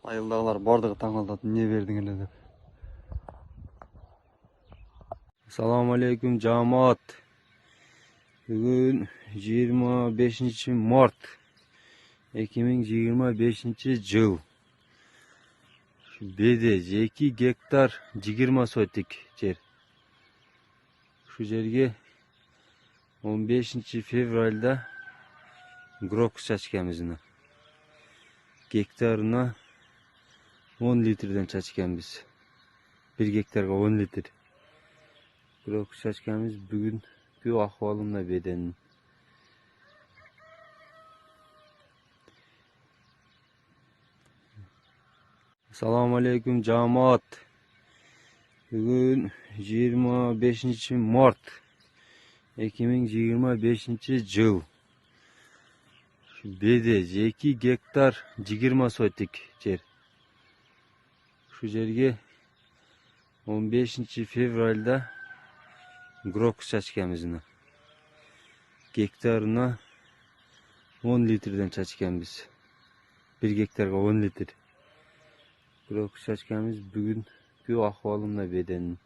Ayıldağlar bardağı tаңалдады, не бердің еле деп. Assalamu alaikum жамаат. Бүгін 25 март 2025 жыл. Беде 2 гектар 20 сотик жер. Шу жерге 15 февральда грокус чачканбыз. Гектарына 10 litrden çaçkanbız. 1 gektarga 10 litr. Грокус çaçkanbız бүгүnkү ахвалына беденин. Assalamu alaikum жамаат. Бүгүн 25 март 2025 жыл. Беде 2 гектар 20 сотик жер. Шу жерге 15 февральда грокус чачканбыз. Гектарына 10 litrden çaçkanbız. 1 gektarga 10 litr. Грокус чачканбыз бүгүнкү ахвалына беденин.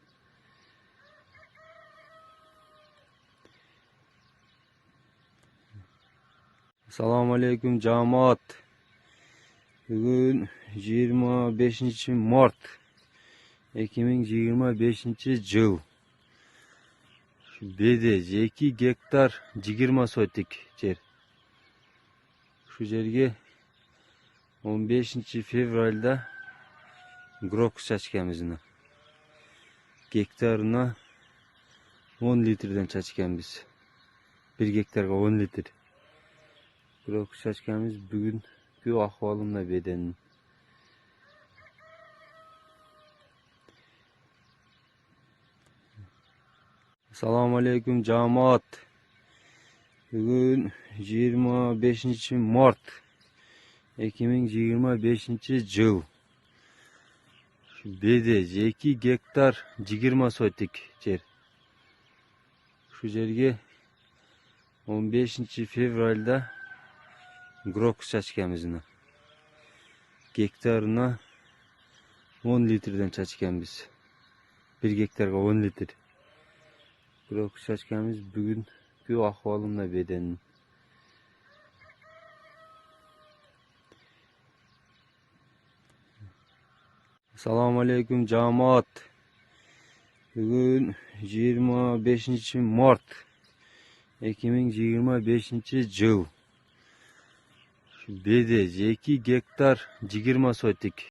Assalamu alaikum жамаат. Бүгүн 25 март 2025 жыл. Беде 2 гектар 20 сотик жер. Шу жерге 15 февральда грокус чачканбыз. Гектарына 10 litrden çaçkanbız. 1 gektarga 10 litr. Грокус чачканбыз бүгүнкү ахвалына беденин. Assalamu alaikum жамаат. Бүгүн 25 март 2025 жыл. Беде 2 гектар 20 сотик жер. Шу жерге 15 февральда грокус чачканбыз. Гектарына 10 litrden çaçkanbız. 1 gektarga 10 litr. Грокус чачканбыз бүгүнкү ахвалына беденин. Assalamu alaikum жамаат. Бүгүн 25 март 2025 жыл. Беде 2 гектар 20 сотик